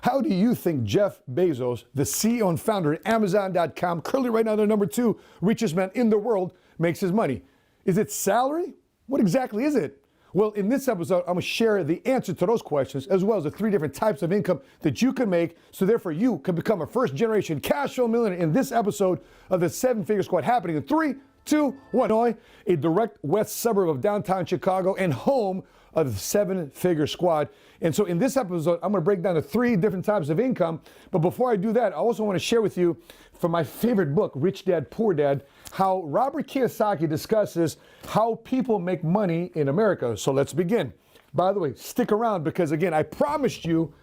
How do you think Jeff Bezos, the CEO and founder of Amazon.com, currently right now the #2 richest man in the world, makes his money? Is it salary? What exactly is it? Well, in this episode, I'm going to share the answer to those questions, as well as the 3 different types of income that you can make, so therefore you can become a first-generation cash flow millionaire in this episode of the 7-Figure Squad, happening in 3, 2, 1. Illinois, a direct west suburb of downtown Chicago and home of the 7-Figure Squad. And so in this episode, I'm going to break down the 3 different types of income. But before I do that, I also want to share with you from my favorite book, Rich Dad, Poor Dad, how Robert Kiyosaki discusses how people make money in America. So let's begin. By the way, stick around because, again, I promised you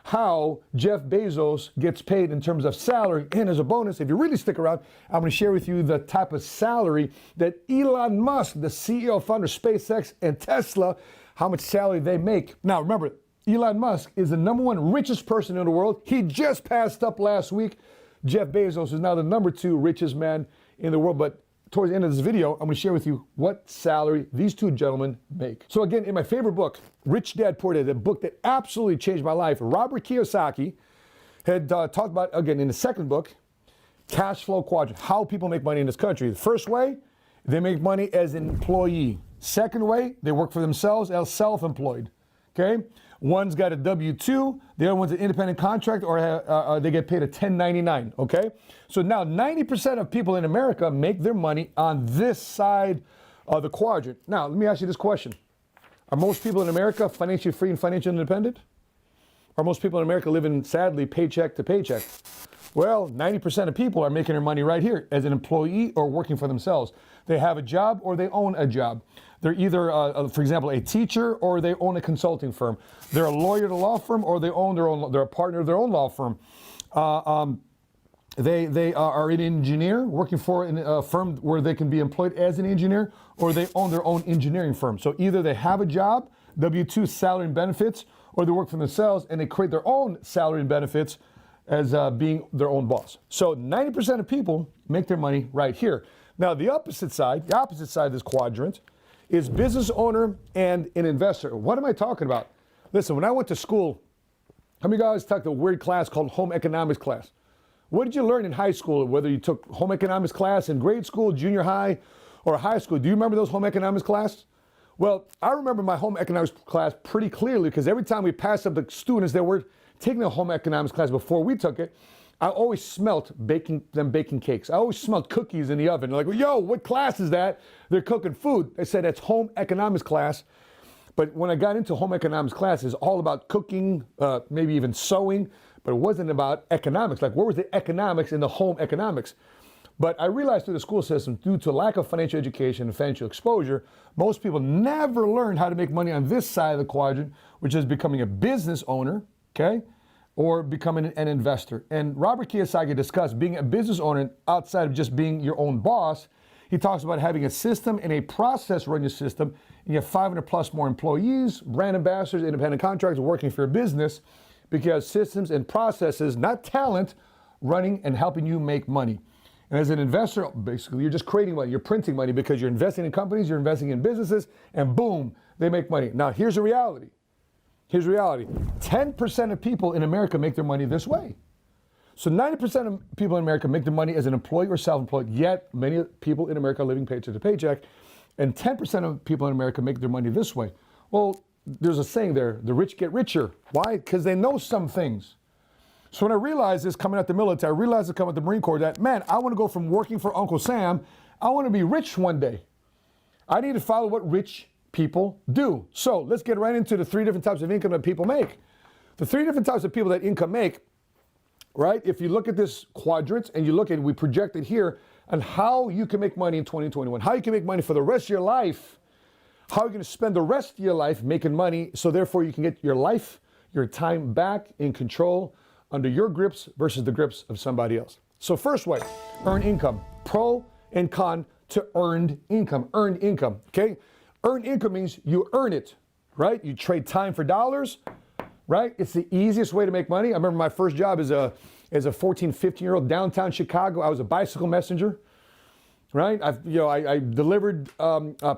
how Jeff Bezos gets paid in terms of salary. And as a bonus, if you really stick around, I'm going to share with you the type of salary that Elon Musk, the CEO, founder of SpaceX and Tesla, how much salary they make. Now, remember, Elon Musk is the #1 richest person in the world. He just passed up last week. Jeff Bezos is now the #2 richest man in the world. But towards the end of this video, I'm going to share with you what salary these 2 gentlemen make. So again, in my favorite book, Rich Dad, Poor Dad, the book that absolutely changed my life, Robert Kiyosaki had talked about, again, in the second book, cash flow quadrant, how people make money in this country. The first way, they make money as an employee. Second way, they work for themselves as self-employed, okay? One's got a W-2, the other one's an independent contractor, or they get paid a 1099, okay? So now 90% of people in America make their money on this side of the quadrant. Now, let me ask you this question. Are most people in America financially free and financially independent? Are most people in America living, sadly, paycheck to paycheck? Well, 90% of people are making their money right here as an employee or working for themselves. They have a job or they own a job. They're either, for example, a teacher or they own a consulting firm. They're a lawyer at a law firm or they own their own, they're a partner of their own law firm. They are an engineer working for a firm where they can be employed as an engineer, or they own their own engineering firm. So either they have a job, W-2 salary and benefits, or they work for themselves and they create their own salary and benefits as being their own boss. So 90% of people make their money right here. Now the opposite side of this quadrant is business owner and an investor. What am I talking about? Listen, when I went to school, how many guys took a weird class called home economics class? What did you learn in high school, whether you took home economics class in grade school, junior high, or high school? Do you remember those home economics classes? Well, I remember my home economics class pretty clearly because every time we passed up the students that were taking the home economics class before we took it, I always smelt baking cakes. I always smelled cookies in the oven. They're like, well, yo, what class is that? They're cooking food. I said, that's home economics class. But when I got into home economics class, it's all about cooking, maybe even sewing, but it wasn't about economics. Like, where was the economics in the home economics? But I realized through the school system, due to lack of financial education and financial exposure, most people never learned how to make money on this side of the quadrant, which is becoming a business owner, okay? Or becoming an investor. And Robert Kiyosaki discussed being a business owner outside of just being your own boss. He talks about having a system and a process run your system, and you have 500 plus more employees, brand ambassadors, independent contractors working for your business, because systems and processes, not talent, running and helping you make money. And as an investor, basically, you're just creating money. You're printing money because you're investing in companies, you're investing in businesses, and boom, they make money. Now, here's the reality. Here's reality. 10% of people in America make their money this way. So 90% of people in America make their money as an employee or self-employed, yet many people in America are living paycheck to paycheck, and 10% of people in America make their money this way. Well, there's a saying there, the rich get richer. Why? Because they know some things. So when I realized this coming out the military, I realized it coming out the Marine Corps that, man, I want to go from working for Uncle Sam, I want to be rich one day. I need to follow what rich people do. So let's get right into the 3 different types of income that people make. The 3 different types of people that income make, right? If you look at this quadrant and you look at, we projected here on how you can make money in 2021, how you can make money for the rest of your life, how you're going to spend the rest of your life making money, so therefore you can get your life, your time back in control under your grips versus the grips of somebody else. So first way, earn income. Pro and con to earned income. Earned income, okay? Earned income means you earn it, right? You trade time for dollars, right? It's the easiest way to make money. I remember my first job as a 14, 15-year-old downtown Chicago. I was a bicycle messenger, right? I delivered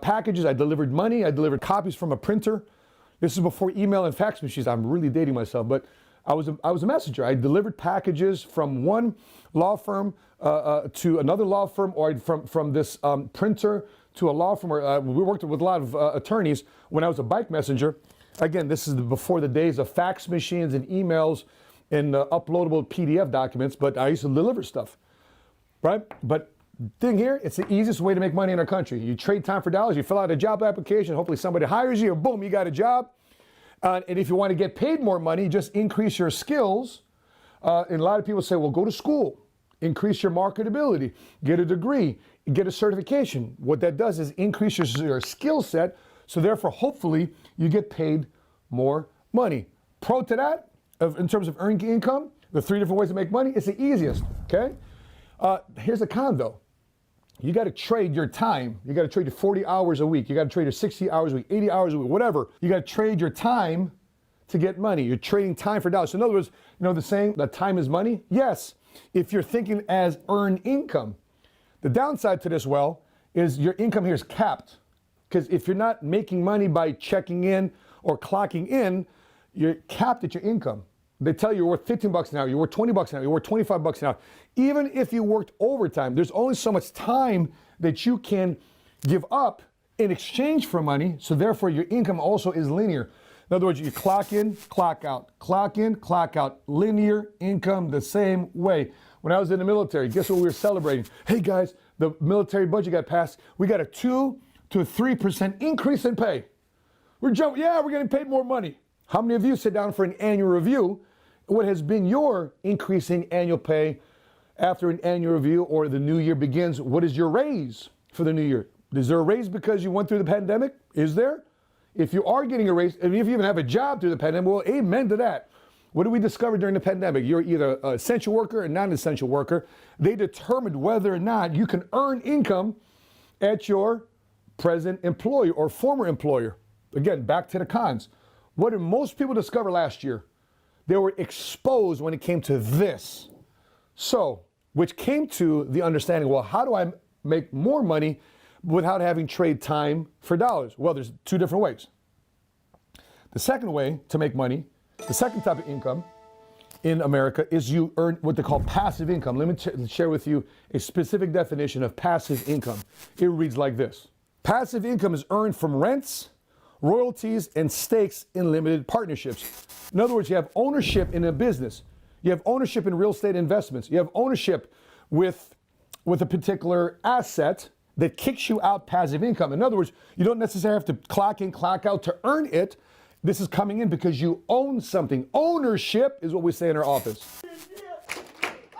packages. I delivered money. I delivered copies from a printer. This is before email and fax machines. I'm really dating myself, but I was a messenger. I delivered packages from one law firm to another law firm, or from this printer to a law firm. Where, we worked with a lot of attorneys when I was a bike messenger. Again, this is before the days of fax machines and emails and uploadable PDF documents, but I used to deliver stuff, right? But thing here, it's the easiest way to make money in our country. You trade time for dollars, you fill out a job application, hopefully somebody hires you, boom, you got a job. And if you want to get paid more money, just increase your skills. And a lot of people say, well, go to school, increase your marketability, get a degree, get a certification. What that does is increase your skill set, so therefore, hopefully, you get paid more money. Pro to that, in terms of earning income, the 3 different ways to make money, it's the easiest, okay? Here's a con, though. You got to trade your time. You got to trade your 40 hours a week. You got to trade your 60 hours a week, 80 hours a week, whatever. You got to trade your time to get money. You're trading time for dollars. So in other words, you know the saying that time is money? Yes, if you're thinking as earned income. The downside to this, well, is your income here is capped. Because if you're not making money by checking in or clocking in, you're capped at your income. They tell you you're worth 15 bucks an hour, you're worth 20 bucks an hour, you're worth 25 bucks an hour. Even if you worked overtime, there's only so much time that you can give up in exchange for money, so therefore your income also is linear. In other words, you clock in, clock out, linear income the same way. When I was in the military, guess what we were celebrating? Hey guys, the military budget got passed. We got a 2 to 3% increase in pay. We're jumping, yeah, we're getting paid more money. How many of you sit down for an annual review? What has been your increasing annual pay after an annual review or the new year begins? What is your raise for the new year? Is there a raise because you went through the pandemic? Is there? If you are getting a raise, and if you even have a job through the pandemic, well, amen to that. What did we discover during the pandemic? You're either an essential worker or non-essential worker. They determined whether or not you can earn income at your present employer or former employer. Again, back to the cons. What did most people discover last year? They were exposed when it came to this. So, which came to the understanding, well, how do I make more money without having trade time for dollars? Well, there's 2 different ways. The second way to make money, the second type of income in America, is you earn what they call passive income. Let me share with you a specific definition of passive income. It reads like this. Passive income is earned from rents, royalties, and stakes in limited partnerships. In other words, you have ownership in a business. You have ownership in real estate investments. You have ownership with a particular asset that kicks you out passive income. In other words, you don't necessarily have to clock in, clock out to earn it. This is coming in because you own something. Ownership is what we say in our office.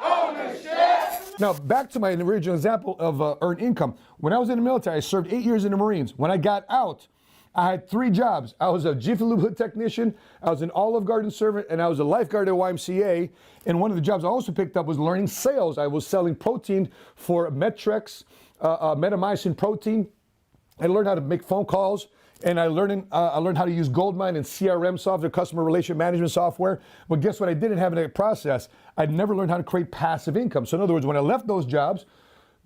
Ownership! Now, back to my original example of earned income. When I was in the military, I served 8 years in the Marines. When I got out, I had 3 jobs. I was a Jiffy Lube hood technician, I was an Olive Garden servant, and I was a lifeguard at YMCA. And one of the jobs I also picked up was learning sales. I was selling protein for Metrex, metamycin protein. I learned how to make phone calls, and I learned how to use Goldmine and CRM software, customer relationship management software. But guess what I didn't have in that process? I'd never learned how to create passive income. So in other words, when I left those jobs,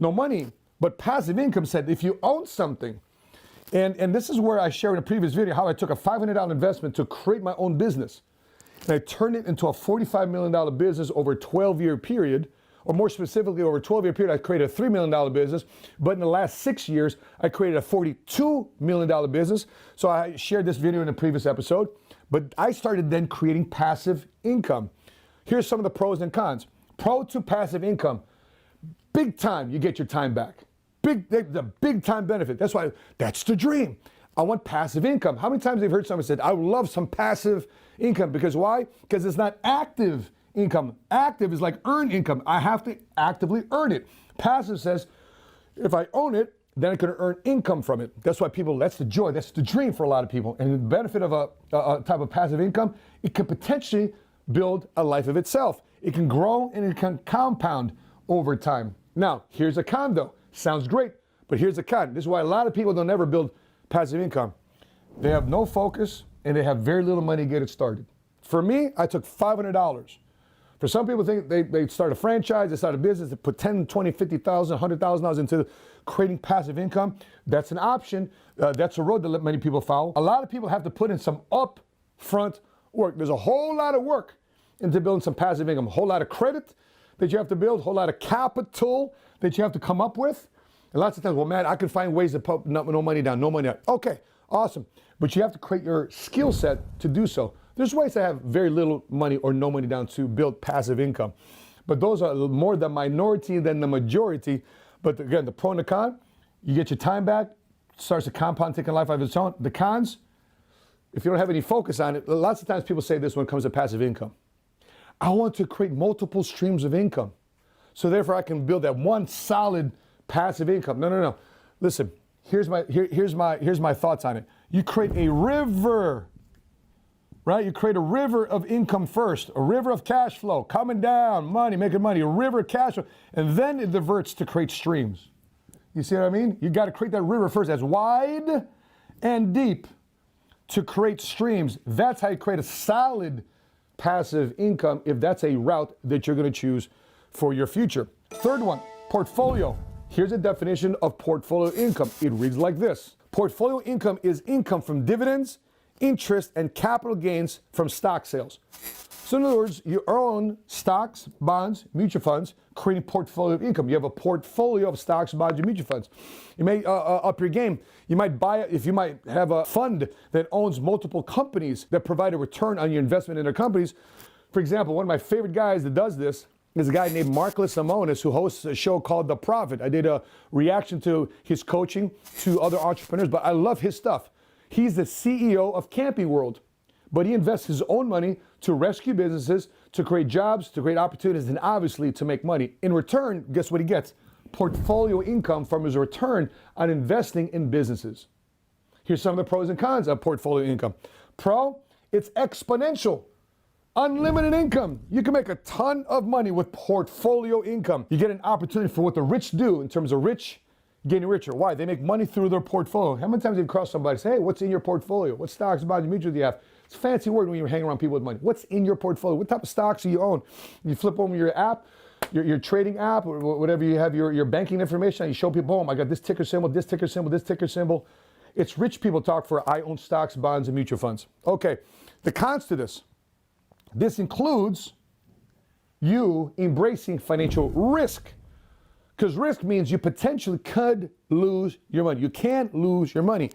no money, but passive income said if you own something, and this is where I shared in a previous video how I took a $500 investment to create my own business. And I turned it into a $45 million business over a 12-year period, or more specifically, over a 12-year period, I created a $3 million business. But in the last 6 years, I created a $42 million business. So I shared this video in a previous episode. But I started then creating passive income. Here's some of the pros and cons. Pro to passive income. Big time, you get your time back. The big time benefit. That's the dream. I want passive income. How many times have you heard someone said, I would love some passive income? Because why? Because it's not active income. Active is like earned income. I have to actively earn it. Passive says, if I own it, then I can earn income from it. That's why that's the joy, that's the dream for a lot of people. And the benefit of a type of passive income, it can potentially build a life of itself. It can grow and it can compound over time. Now, here's a con though. Sounds great, but here's a con. This is why a lot of people don't ever build passive income. They have no focus and they have very little money to get it started. For me, I took $500. For some people think they start a franchise, they start a business, they put $10,000, $20,000, $50,000, $100,000 into creating passive income. That's an option. That's a road that many people follow. A lot of people have to put in some upfront work. There's a whole lot of work into building some passive income. A whole lot of credit that you have to build, a whole lot of capital that you have to come up with. And lots of times, well, man, I can find ways to put no money down, no money out. Okay, awesome. But you have to create your skill set to do so. There's ways to have very little money or no money down to build passive income. But those are more the minority than the majority. But again, the pro and the con, you get your time back, starts to compound, taking life of its own. The cons, if you don't have any focus on it, lots of times people say this when it comes to passive income. I want to create multiple streams of income. So therefore I can build that one solid passive income. No. Listen, here's my thoughts on it. You create a river, right? You create a river of income first, a river of cash flow, coming down, money, making money, a river of cash flow, and then it diverts to create streams. You see what I mean? You got to create that river first, as wide and deep to create streams. That's how you create a solid passive income, if that's a route that you're going to choose for your future. Third one, portfolio. Here's a definition of portfolio income. It reads like this. Portfolio income is income from dividends, interest, and capital gains from stock sales. So in other words, you own stocks, bonds, mutual funds, creating portfolio income. You have a portfolio of stocks, bonds, and mutual funds. You may up your game. You might buy it if you might have a fund that owns multiple companies that provide a return on your investment in their companies. For example, one of my favorite guys that does this is a guy named Mark Simonis, who hosts a show called The Profit. I did a reaction to his coaching to other entrepreneurs, but I love his stuff. He's the CEO of Camping World, but he invests his own money to rescue businesses, to create jobs, to create opportunities, and obviously to make money. In return, guess what he gets? Portfolio income from his return on investing in businesses. Here's some of the pros and cons of portfolio income. Pro, it's exponential. Unlimited income. You can make a ton of money with portfolio income. You get an opportunity for what the rich do in terms of rich getting richer. Why? They make money through their portfolio. How many times have you crossed somebody and say, hey, what's in your portfolio? What stocks, bonds, mutuals do you have? It's a fancy word when you hang around people with money. What's in your portfolio? What type of stocks do you own? You flip over your app, your trading app, or whatever you have, your banking information, and you show people, boom, I got this ticker symbol, this ticker symbol, this ticker symbol. It's rich people talk for I own stocks, bonds, and mutual funds. Okay, the cons to this. This includes you embracing financial risk, because risk means you potentially could lose your money. You can't lose your money.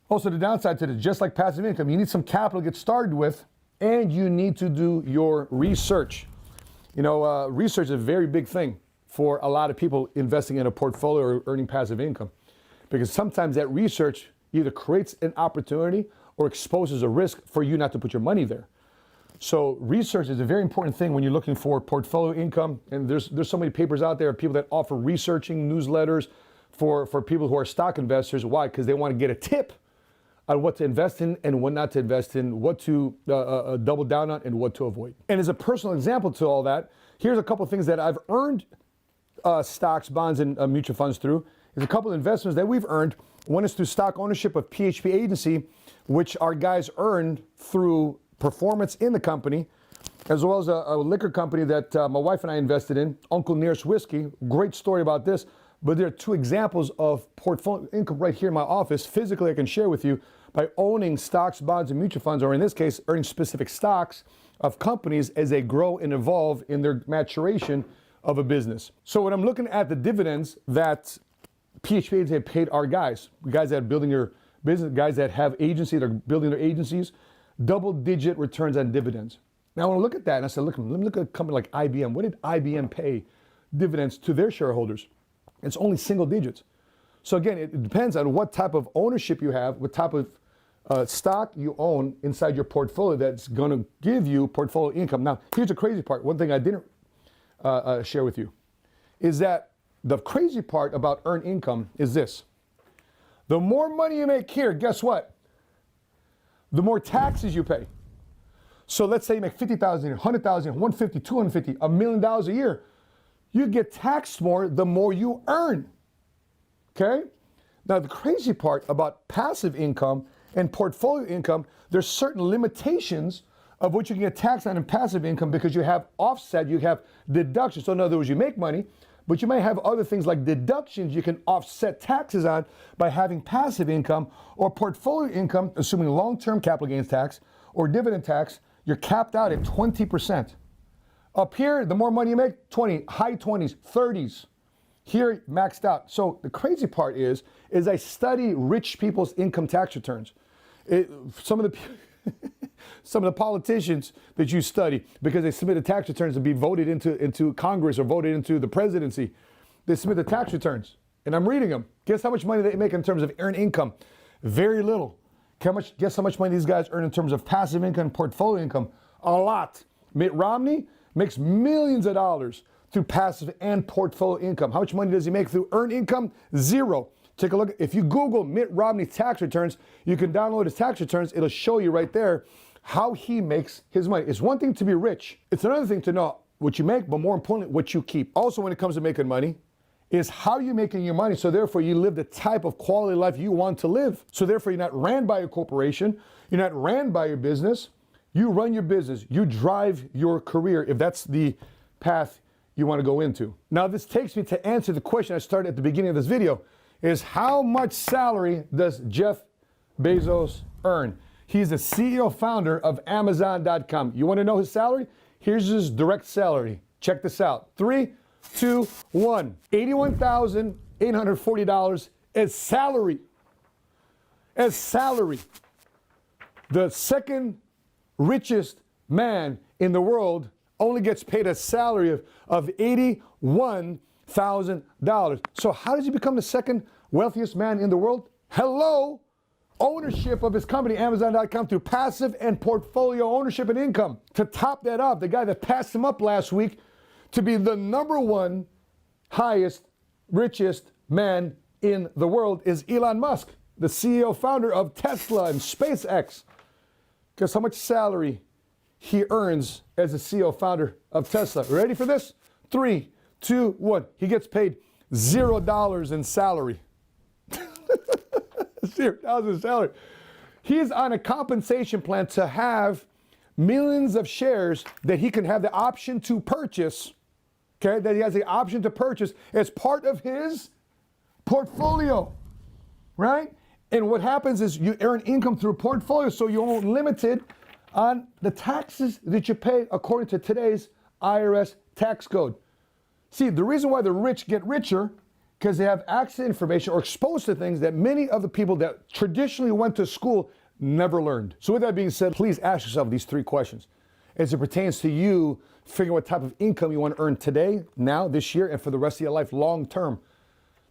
Also, the downside to this, just like passive income, you need some capital to get started with, and you need to do your research. You know, research is a very big thing for a lot of people investing in a portfolio or earning passive income, because sometimes that research either creates an opportunity or exposes a risk for you not to put your money there. So research is a very important thing when you're looking for portfolio income. And there's so many papers out there, people that offer researching newsletters for people who are stock investors. Why? Because they want to get a tip on what to invest in and what not to invest in, what to double down on and what to avoid. And as a personal example to all that, here's a couple of things that I've earned stocks, bonds, and mutual funds through. There's a couple of investments that we've earned. One is through stock ownership of PHP Agency, which our guys earned through performance in the company, as well as a liquor company that my wife and I invested in, Uncle Nearest Whiskey. Great story about this, but there are two examples of portfolio income right here in my office. Physically, I can share with you by owning stocks, bonds, and mutual funds, or in this case, earning specific stocks of companies as they grow and evolve in their maturation of a business. So when I'm looking at the dividends that PHP have paid our guys that are building their business, guys that have agencies, that are building their agencies, double-digit returns on dividends. Now, I want to look at that, and I said, look, let me look at a company like IBM. What did IBM pay dividends to their shareholders? It's only single digits. So again, it depends on what type of ownership you have, what type of stock you own inside your portfolio that's going to give you portfolio income. Now, here's the crazy part. One thing I didn't share with you is that the crazy part about earned income is this. The more money you make here, guess what? The more taxes you pay. So let's say you make $50,000, $100,000, $150,000, $250,000, $1 million a year. You get taxed more the more you earn. Okay? Now, the crazy part about passive income and portfolio income, there's certain limitations of what you can get taxed on in passive income because you have offset, you have deductions. So in other words, you make money, but you might have other things like deductions you can offset taxes on by having passive income or portfolio income, assuming long-term capital gains tax or dividend tax. You're capped out at 20%. Up here, the more money you make, 20, high 20s, 30s. Here, maxed out. So the crazy part is I study rich people's income tax returns. Some of the politicians that you study, because they submitted tax returns to be voted into Congress or voted into the presidency, they submit the tax returns. And I'm reading them. Guess how much money they make in terms of earned income? Very little. Guess how much money these guys earn in terms of passive income and portfolio income? A lot. Mitt Romney makes millions of dollars through passive and portfolio income. How much money does he make through earned income? Zero. Take a look. If you Google Mitt Romney tax returns, you can download his tax returns. It'll show you right there how he makes his money. It's one thing to be rich. It's another thing to know what you make, but more importantly, what you keep. Also, when it comes to making money, is how you're making your money. So therefore, you live the type of quality life you want to live. So therefore, you're not ran by a corporation. You're not ran by your business. You run your business. You drive your career, if that's the path you want to go into. Now, this takes me to answer the question I started at the beginning of this video, is how much salary does Jeff Bezos earn? He's the CEO founder of Amazon.com. You want to know his salary? Here's his direct salary. Check this out. 3, 2, 1. $81,840 as salary. As salary. The second richest man in the world only gets paid a salary of $81,000. So how does he become the second wealthiest man in the world? Hello, ownership of his company, Amazon.com, through passive and portfolio ownership and income. To top that off, the guy that passed him up last week to be the #1 highest, richest man in the world is Elon Musk, the CEO founder of Tesla and SpaceX. Guess how much salary he earns as the CEO founder of Tesla? Ready for this? 3, 2, 1. He gets paid $0 in salary. $0 in salary. He's on a compensation plan to have millions of shares that he can have the option to purchase. Okay, that he has the option to purchase as part of his portfolio, right? And what happens is you earn income through portfolio, so you're limited on the taxes that you pay according to today's IRS tax code. See, the reason why the rich get richer, because they have access to information or exposed to things that many of the people that traditionally went to school never learned. So with that being said, please ask yourself these 3 questions as it pertains to you figuring what type of income you want to earn today, now, this year, and for the rest of your life long term.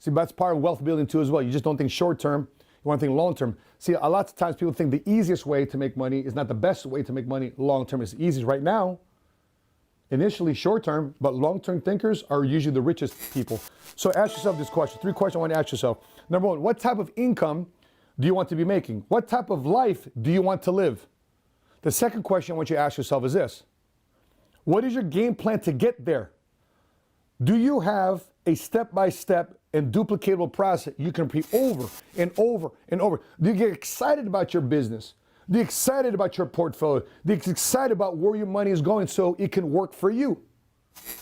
See, that's part of wealth building too as well. You just don't think short term, you want to think long term. See, a lot of times people think the easiest way to make money is not the best way to make money long term. It's easy right now, initially short term, but long term thinkers are usually the richest people. So ask yourself this question. 3 questions I want to ask yourself. Number 1, what type of income do you want to be making? What type of life do you want to live? The second question I want you to ask yourself is this: what is your game plan to get there? Do you have a step-by-step and duplicatable process you can repeat over and over and over? Do you get excited about your business? Do you get excited about your portfolio? Do you get excited about where your money is going so it can work for you?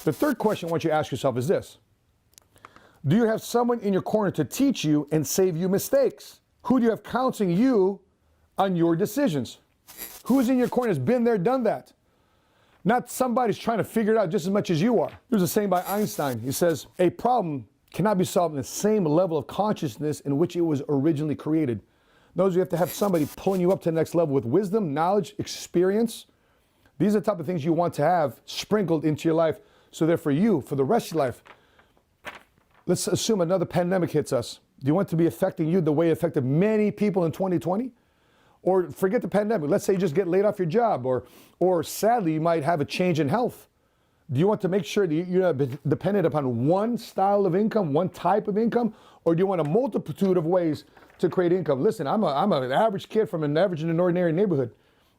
The third question I want you to ask yourself is this: do you have someone in your corner to teach you and save you mistakes? Who do you have counseling you on your decisions? Who's in your corner has been there, done that? Not somebody's trying to figure it out just as much as you are. There's a saying by Einstein. He says, a problem cannot be solved in the same level of consciousness in which it was originally created. Those you have to have somebody pulling you up to the next level with wisdom, knowledge, experience. These are the type of things you want to have sprinkled into your life. So therefore you, for the rest of your life, let's assume another pandemic hits us. Do you want it to be affecting you the way it affected many people in 2020? Or forget the pandemic. Let's say you just get laid off your job, or sadly, you might have a change in health. Do you want to make sure that you're not dependent upon one style of income, one type of income, or do you want a multitude of ways to create income? Listen, I'm an average kid from an average and ordinary neighborhood.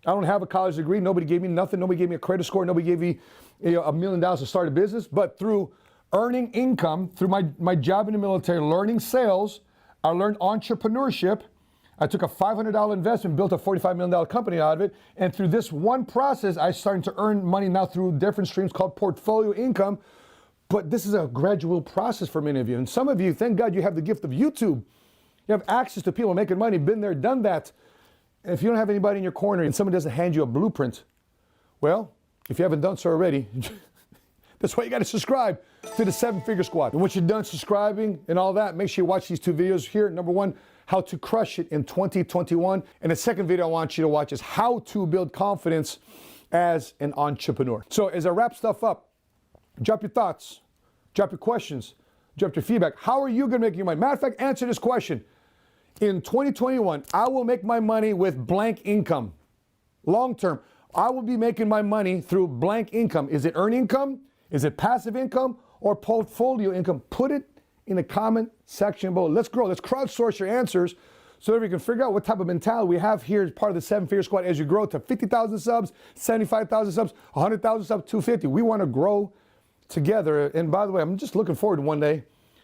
I don't have a college degree. Nobody gave me nothing. Nobody gave me a credit score. Nobody gave me $1 million to start a business. But through earning income, through my job in the military, learning sales, I learned entrepreneurship. I took a $500 investment, built a $45 million company out of it. And through this one process, I started to earn money now through different streams called portfolio income. But this is a gradual process for many of you. And some of you, thank God you have the gift of YouTube. You have access to people making money, been there, done that. And if you don't have anybody in your corner and someone doesn't hand you a blueprint Well, if you haven't done so already, that's why you got to subscribe to the 7-Figure Squad. And once you're done subscribing and all that, make sure you watch these 2 videos here. Number 1, how to crush it in 2021. And the second video I want you to watch is how to build confidence as an entrepreneur. So as I wrap stuff up, drop your thoughts, drop your questions, drop your feedback. How are you going to make your money? Matter of fact, answer this question. In 2021, I will make my money with blank income. Long term, I will be making my money through blank income. Is it earned income? Is it passive income or portfolio income? Put it in the comment section below. Let's grow. Let's crowdsource your answers so that we can figure out what type of mentality we have here as part of the 7-Figure Squad as you grow to 50,000 subs, 75,000 subs, 100,000 subs, 250. We want to grow together. And by the way, I'm just looking forward to one day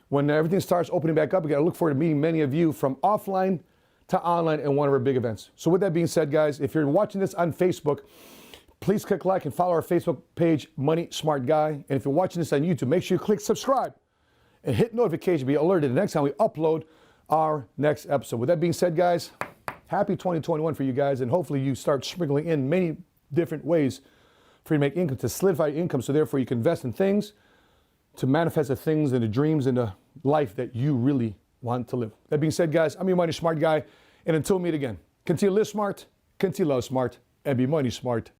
when everything starts opening back up. We got to look forward to meeting many of you from offline to online in one of our big events. So with that being said, guys, if you're watching this on Facebook, please click like and follow our Facebook page, Money Smart Guy. And if you're watching this on YouTube, make sure you click subscribe and hit notification to be alerted the next time we upload our next episode. With that being said, guys, happy 2021 for you guys. And hopefully you start sprinkling in many different ways for you to make income, to solidify your income. So therefore you can invest in things, to manifest the things and the dreams and the life that you really want to live. That being said, guys, I'm your Money Smart Guy. And until we meet again, continue to live smart, continue to love smart, and be money smart